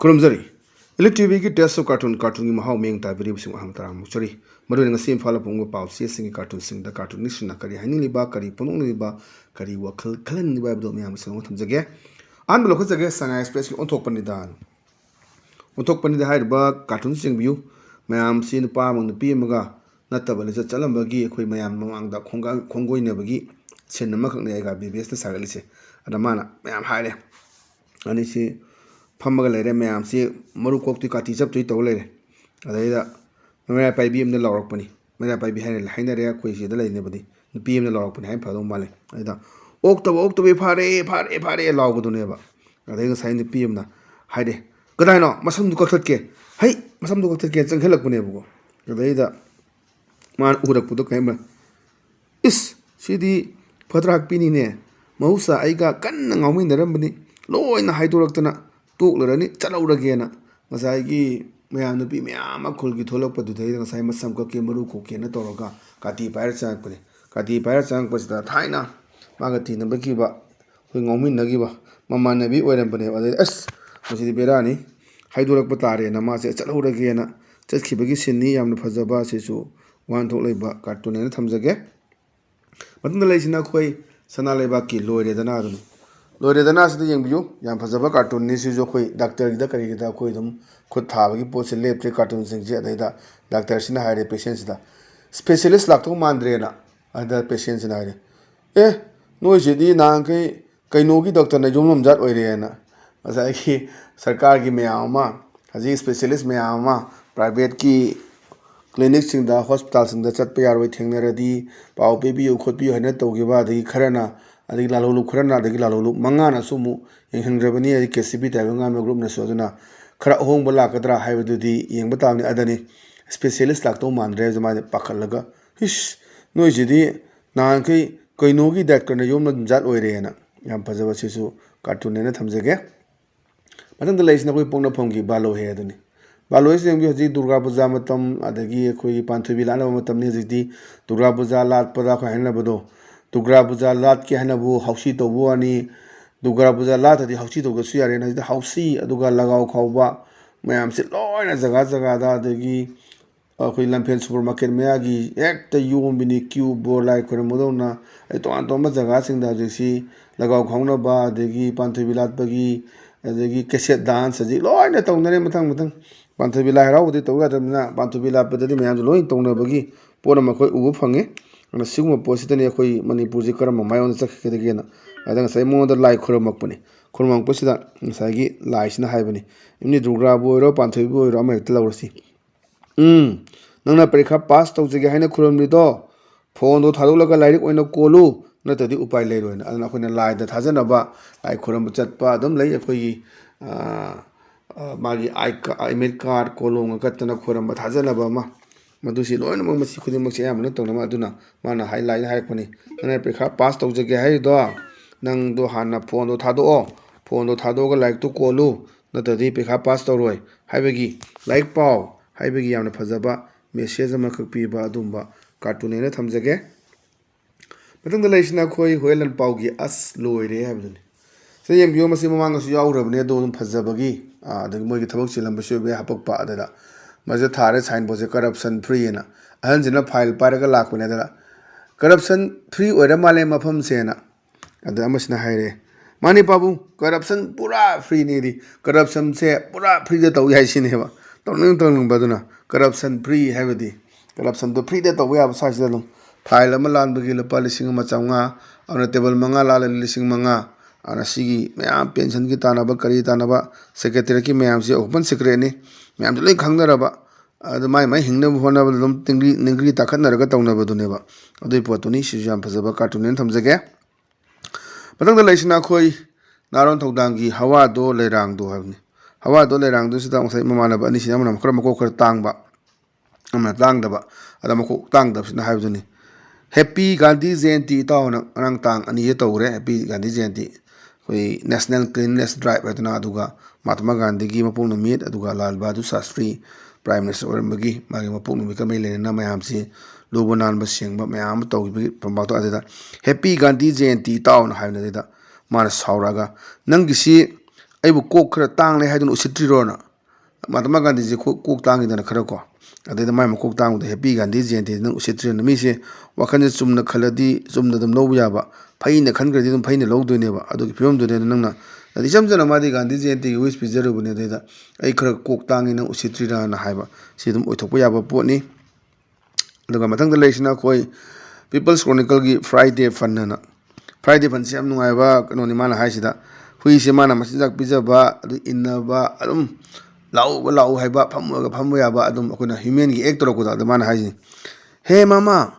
खुरमजरी इलेक्ट्रिवी की test of cartoon की महाव मेंग ताबिरी बिसिंग हम तरा मुचरी maroon ngasi imphal pungo paw se singi cartoon sing da cartoon ni sina kari hani liba kari ponong liba kari wakhal khalan ni ba do myam sing thamjage an blo khajage sanga express ki onthok pani dan onthok pani da hair ba cartoon sing view myam sin pa mang ni pi maga natabale cha chalam bagi khoi myam mawang da khongoi ne bagi chen ma khak ne ga bbs ta sagali se ada mana myam haire ani si फमग लेरे ma'am से मरु कोक्ति काटी सब तुई तौ लेरे अदैदा मेरा पाइबी अमने लौरकपनी मेरा पाइबी हाइनरे कोई सिदा लेने बदी नुपी अमने लौरकपनी हाइ फदो माले अदैदा ओक्तबे फारे लाउबदुनेबा अदैदा साइ नुपी अमना हाइदे कदाइनो मसम दु कखलके हाइ मसम दु कखलके चंखलकपनेबो अदैदा मान उरकपुदो कैमरा इस सिदी फद्राक पिनीने मौसा आइगा कन्न ngaumindaramबनी लोइना हाइदोरक्तना तोकलरनी चलौरगेना ngसाइगी मैम नुपी मैम खुलगी थोलकपदुदै ngसाइ मसम कके मरु कोकेना तौरगा काटी पायर चांगपने काटी पायर चांगपसिदा थाइना मागा तीनबकीबा होय ngauमिनगिबा ममानबी ओइरंबने अदे अस मसिदि बेरानी हाइदोरकप तारेना मासे चलौरगेना चखिबगी सिननी यामना फजबा सेसु वान थोकलैबा कार्टून थमजगे मतुंदा लैसिना खोय सना लेबाकी लोइरेदना अदुनी लोइरेदना सिदा यंगबियो याम फजबा कार्टून नि सिजो खोय डॉक्टर गिदा करिगिदा खोय दम खुद थाबगी पोसे लेप्रे कार्टून सिंगजे अदैदा डॉक्टर सिना हाइरे पेशेंट सिदा स्पेशलिस्ट लाक्तो मानद्रेना अदा पेशेंट सिना हाइरे ए नोय सिदी नांकै कैनोगी डॉक्टर न जोमलम जात ओइरेना मसाइकी सरकार की मयामा हजी स्पेशलिस्ट मयामा प्राइवेट की क्लिनिक सिंगदा हॉस्पिटल सिंगदा चटप यारोय थेंगनरदी पाव पेबियो खोटबियो हैना तौगिबा दगी खरना अदगी लालोलु खरना अदगी लालोलु मंगाना सुमु यंहंग्रबनी अदगी केसीबी टाइबंगा मे ग्रुप न सोजना खरा होंग लाकद्रा हाइबदुदी यंगबा ताबनी अदनी स्पेशलिस्ट लाक्तो मानद्रे जमा पाखलगा हिस नोइजिदी नांकै कैनोगी डॉक्टर न योमन जात ओइरेना याम फजबा सिसु कार्टून ने थमजगे मथंद लेसिना कोई पोंगना फंगी बालो हे अदनी बालो से यंगी हजी दुर्गा पूजा मतम अदगी कोई पांथुबी लाना मतम ने हजी दुर्गा पूजा लात पदा को हनबदो दुर्गा पूजा लात के हनबु हौसी तोबो अनि दुर्गा पूजा लात हदी हौसी तोगसु यारे न हौसी अदुगा लगाव खावबा मैम से लोइना जगह जगह दा अदगी कोई लंफेन सुपरमार्केट मेयागी एकता योमबिनी क्यू बोर लाइ खरमदोना ए तोन तोम जगह सिंगदा जसी लगाव खावनबा अदगी पांथुबी लातबगी अदगी कैसेट डांस हजी लोइना तौनरे मथंग मथंग पांथुबी लाइ हरावदि तौगादमना पांथुबी लापदि मैम लोइ तौनबगी पोर मखोय उबो फंगे अन सिगुम पोसितने अखोय मणिपुर जी करम मायोन चखखेदगेना अदंग सै मोंदा लाइ खुरमकपने खुरमकपसिदा ngसाइगी लाइसिना हाइबनी इमनि दुर्गा बोइरो पांथुबी बोइरो अमा हेक्ता लौरसी नंगना परीक्षा पास तौजगे हाइना खुरमलिदो फोन दो थादोलगा लाइरिक ओइना कोलु नतदि उपाय लेरोइना अदना अखोयना लाइदा थाजनबा लाइ खुरम चटपा अदम लೈ अखोयगी मागी आइमेड कार्ड कोलोंग कत्तना खुरम थाजनबा मा मधुसी लोइना मग मसी खुदिमक से यामन तौनमा अदुना माना हाइलाइट हाइरकपनी नंगना परीक्षा पास तौजगे हाइदो नंग दो हाना फोन दो थादोगा लाइक तो कोलु नतदि परीक्षा पास तौरोय हाइबगी लाइक पाव हाइबगी यामना फजबा मेसेज अमा खकपीबा अदुंबा कार्टून ने थमजगे मतंग लैसिना खोय होयलन पावगी अस लोइरे हाइबदुनी से यंबियो मसी ममांगसु याउरबने दो फजबगी अदगी मोइगी थबक चिलंबसु बे हपकपा अददा मजे थारे साइन बोसे करप्शन फ्री ना अहनजना फाइल पारगा लाखपने अदला करप्शन फ्री ओइरा माले मफम सेना अदा अमसना हाइरे मानी पाबू करप्शन पूरा फ्री नेदी करप्शन से पूरा फ्री दे तौ याइसिनेबा तौनंग बदुना करप्शन फ्री हैबदी करप्शन तो फ्री दे तौ या साइसदलो फाइल अमा लानबगी लुपा 5,500 अना टेबल 5 लाल 5,500 अना सिगी मैम पेंशन की तानबा करी तानबा सेक्रेटरी की मैम से ओपन सीक्रेट ने मैम लई खंगनरबा अद माई हिंगनब होनब दम निंग्री ताखनरगा तौनबदुनेबा अदुई पोतुनी सिजु याम फजबा कार्टून ने थमजगे मतंग लैसिना खोय नारोन थौदांगी हवा दो लेरांग दो हबनी हवा दो लेरांग दो सिदा ngसाइ ममानबा अनि सिना मनम खरा मको खर तांगबा अमना तांगदबा अदा मको तांगदबसिना हाइबदुनी हैप्पी गांधी जयंती ताउना अनंग तांग अनि ये तौरे हैप्पी गांधी जयंती कोई नेशनल क्लीननेस ड्राइव अदना अदुगा महात्मा गांधी की मपुंग नुमित अदुगा लाल बहादुर शास्त्री प्राइम मिनिस्टर ओरमबगी मागे मपुंग नुमित कमै लेना मयाम से लोबो नानबा सेंगबा मयाम तौगिबगी पंबातो अददा हैप्पी गांधी जयंती ताउना हाइना देदा माना साउरागा नंगिसी ꯑꯩꯕꯨ ꯀꯣꯛ ꯈꯔ ꯇꯥꯡꯂꯦ ꯍꯥꯏꯗꯨꯅ ꯎꯁꯤꯠꯇ꯭ꯔꯤꯔꯣꯅ ꯃꯍꯥꯇꯃꯥ ꯒꯥꯟꯙꯤꯁꯦ ꯀꯣꯛ ꯇꯥꯡꯉꯤꯗꯅ ꯈꯔ ꯀꯣ ꯑꯗꯩꯗ ꯃꯥꯏ ꯃꯀꯣꯛ ꯇꯥꯡꯕꯗ ꯍꯦꯄꯤ ꯒꯥꯟꯙꯤ ꯖꯌꯦꯟꯇꯤ ꯅꯪ ꯎꯁꯤꯠꯇ꯭ꯔꯤꯔꯅ ꯃꯤꯁꯦ ꯋꯥꯈꯜꯁꯦ ꯆꯨꯝꯅ ꯈꯜꯂꯗꯤ ꯆꯨꯝꯅ ꯑꯗꯨꯝ ꯂꯧꯕ ꯌꯥꯕ ꯐꯩꯅ ꯈꯟꯈ꯭ꯔꯗꯤ ꯑꯗꯨꯝ ꯐꯩꯅ ꯂꯧꯗꯣꯏꯅꯦꯕ ꯑꯗꯨꯒꯤ ꯐꯤꯕꯝꯗꯨꯅꯦ ꯅꯪꯅ ꯑꯗꯩ ꯏꯆꯝ ꯆꯝꯅ ꯃꯥꯗꯤ ꯒꯥꯟꯙꯤ ꯖꯌꯦꯟꯇꯤꯒꯤ ꯋꯤꯁ ꯄꯤꯖꯔꯨꯕꯅꯦ ꯑꯗꯩꯗ ꯑꯩ ꯈꯔ ꯀꯣꯛ ꯇꯥꯡꯉꯤ ꯅꯪ ꯎꯁꯤꯠꯇ꯭ꯔꯤꯔꯥꯅ ꯍꯥꯏꯕ ꯁꯤ ꯑꯗꯨꯝ ꯑꯣꯏꯊꯣꯛꯄ ꯌꯥꯕ ꯄꯣꯠꯅꯤ ꯑꯗꯨꯒ ꯃꯊꯪꯗ ꯂꯩꯔꯤꯁꯤꯅ ꯑꯩꯈꯣꯏ ꯄꯤꯄꯜꯁ ꯀ꯭ꯔꯣꯅꯤꯀꯜꯒꯤ ꯐ꯭ꯔꯥꯏꯗꯦ ꯐꯟ ꯑꯅ ꯐ꯭ꯔꯥꯏꯗꯦ ꯐꯟꯁꯤ ꯌꯥꯝ ꯅꯨꯡꯉꯥꯏꯕ ꯀꯩꯅꯣꯅꯤ ꯃꯥꯅ ꯍꯥꯏꯁꯤꯗ ꯍꯨꯏꯁꯦ ꯃꯥꯅ ꯃꯆꯤꯟꯖꯥꯛ ꯄꯤꯖꯕ ꯑꯗꯨ ꯏꯟꯅꯕ ꯑꯗꯨꯝ ꯂꯥꯛꯎ ꯍꯥꯏꯕ ꯐꯝꯕ ꯌꯥꯕ ꯑꯗꯨꯝ ꯑꯩꯈꯣꯏꯅ ꯍ꯭ꯌꯨꯃꯦꯟꯒꯤ ꯑꯦꯛ ꯇꯧꯔꯛꯄꯗ ꯑꯗ ꯃꯥꯅ ꯍꯥꯏꯁꯤꯅꯤ ꯍꯦ ꯃꯃꯥ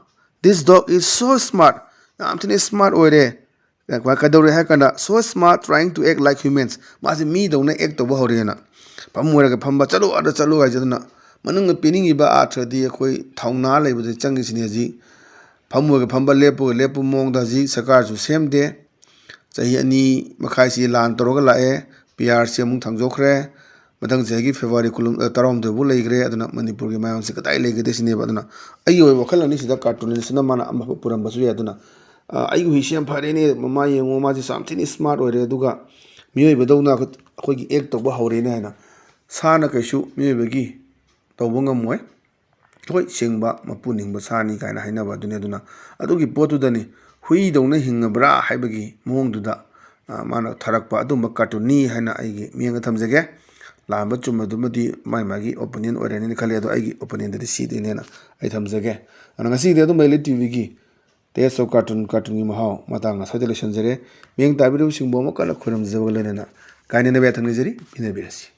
ꯗꯤꯁ ꯗꯣꯛ ꯏज ꯁꯣ ꯁ꯭ꯃꯥꯔꯠ ꯌꯥꯝ ꯊꯤꯅ ꯁ꯭ꯃꯥꯔꯠ ꯑꯣꯏꯔꯦ ꯀꯩꯗꯧꯔꯦ ꯍꯥꯏ ꯀꯥꯟꯗ ꯁꯣ ꯁ꯭ꯃꯥꯔꯠ ꯇ꯭ꯔꯥꯏꯡ ꯇꯨ ꯑꯦꯛ ꯂꯥꯏꯛ ꯍ꯭ꯌꯨꯃꯦꯟꯁ ꯃꯥꯁꯦ ꯃꯤꯗꯧꯅ ꯑꯦꯛ ꯇꯧꯕ ꯍꯧꯔꯦꯅ ꯐꯝꯃꯣꯏꯔꯒ ꯐꯝꯕ ꯆꯠꯂꯨ ꯑꯗꯆꯠꯂꯨ ꯍꯥꯏꯖꯗꯅ ꯃꯅꯨꯡꯗ ꯄꯤꯅꯤꯡꯉꯤꯕ ꯑꯥꯔꯊ꯭ꯔꯗꯤ ꯑꯩꯈꯣꯏ ꯊꯧꯅꯥ ꯂꯩꯕꯗ ꯆꯪꯉꯤꯁꯤꯅꯤ ꯍꯧꯖꯤꯛ ꯐꯝꯃꯣꯏꯒ ꯐꯝꯕ ꯂꯦꯞꯄ ꯃꯑꯣꯡꯗ ꯍꯧꯖꯤꯛ ꯁꯔꯀꯥꯔꯁꯨ ꯁꯦꯝꯗꯦ ꯆꯍꯤ 2 ꯃꯈꯥꯏꯁꯤ ꯂꯥꯟ ꯇꯧꯔꯒ ꯂꯥꯛꯑꯦ ꯄꯤ.ꯑꯥꯔ.ꯁꯤ ꯑꯃꯨꯛ ꯊꯥꯡꯗꯣꯛꯈ꯭ꯔꯦ ꯃꯊꯪ ꯆꯍꯤꯒꯤ ꯐꯦꯕ꯭ꯔꯨꯋꯥꯔꯤ 16ꯐꯥꯎ ꯂꯩꯈ꯭ꯔꯦ ꯑꯗꯨꯅ ꯃꯅꯤꯄꯨꯔꯒꯤ ꯃꯥꯌꯣꯟꯁꯦ ꯀꯗꯥꯏ ꯂꯩꯒꯗꯦ ꯁꯤꯅꯦꯕ ꯑꯗꯨꯅ ꯑꯩꯒꯤ ꯑꯣꯏꯕ ꯋꯥꯈꯜꯂꯣꯟꯅꯤ ꯁꯤꯗ ꯀꯥꯔꯇꯨꯅꯤꯁꯅ ꯃꯥꯅ ꯑꯃꯐꯥꯎ ꯄꯨꯔꯝꯕꯁꯨ ꯌꯥꯏ ꯑꯗꯨꯅ ꯑꯩꯒꯤ ꯍꯨꯏꯁꯤ ꯌꯥꯝ ꯐꯔꯦꯅꯦ ꯃꯃꯥ ꯌꯦꯡꯉꯣ ꯃꯥꯁꯦ ꯌꯥꯝ ꯊꯤꯅ ꯁ꯭ꯃꯥꯔꯠ ꯑꯣꯏꯔꯦ ꯑꯗꯨꯒ ꯃꯤꯑꯣꯏꯕꯗꯧꯅ ꯑꯩꯈꯣꯏꯒꯤ ꯑꯦꯛ ꯇꯧꯕ ꯍꯧꯔꯦꯅꯦ ꯍꯥꯏꯅ ꯁꯥꯅ ꯀꯩꯁꯨ ꯃꯤꯑꯣꯏꯕꯒꯤ ꯇꯧꯕ ꯉꯝꯃꯣꯏ ꯍꯣꯏ ꯁꯤꯡꯕ ꯃꯄꯨ ꯅꯤꯡꯕ ꯁꯥꯅꯤ ꯀꯥꯏꯅ ꯍꯥꯏꯅꯕ ꯑꯗꯨꯅꯤ ꯑꯗꯨꯅ ꯑꯗꯨꯒꯤ ꯄꯣꯠꯇꯨꯗꯅꯤ ꯍꯨꯏꯗꯧꯅ ꯍꯤꯡꯉꯕ꯭ꯔꯥ ꯍꯥꯏꯕꯒꯤ ꯃꯑꯣꯡꯗꯨꯗ ꯃꯥꯅ ꯊꯥꯔꯛꯄ ꯑꯗꯨꯝꯕ ꯀꯥꯔꯇꯨꯟꯅꯤ ꯍꯥꯏꯅ ꯑꯩꯒꯤ ꯃꯤꯠꯌꯦꯡꯗ ꯊꯝꯖꯒꯦ ꯂꯥꯟꯕ ꯆꯨꯝꯕꯗꯨꯃꯗꯤ ꯃꯥꯒꯤ ꯑꯣꯄꯤꯅꯤꯌꯟ ꯑꯣꯏꯔꯅꯤꯅ ꯈꯜꯂꯤ ꯑꯗꯣ ꯑꯩꯒꯤ ꯑꯣꯄꯤꯅꯤꯌꯟꯗꯗꯤ ꯁꯤꯗꯅꯦꯅ ꯑꯩ ꯊꯝꯖꯒꯦ ꯑꯗꯣ ꯉꯁꯤꯗꯤ ꯑꯗꯨꯝꯕ ꯂꯤꯠ ꯇꯤꯚꯤꯒꯤ ꯇꯦꯁ ꯑꯣꯐ ꯀꯥꯔꯇꯨꯟꯒꯤ ꯃꯍꯥꯎ ꯃꯇꯥꯡ ꯑꯁ꯭ꯋꯥꯏꯗ ꯂꯣꯏꯁꯤꯟꯖꯔꯦ ꯃꯤꯠꯌꯦꯡ ꯇꯥꯕꯤꯔꯤꯕꯁꯤꯡꯕꯨ ꯑꯃꯨꯛ ꯀꯟꯅ ꯈꯣꯏꯔꯝꯖꯕꯒ ꯂꯣꯏꯅꯅ ꯀꯥꯏꯅꯅꯕ ꯌꯥꯊꯪ ꯅꯤꯖꯔꯤ ꯄꯤꯅꯕꯤꯔꯁꯤ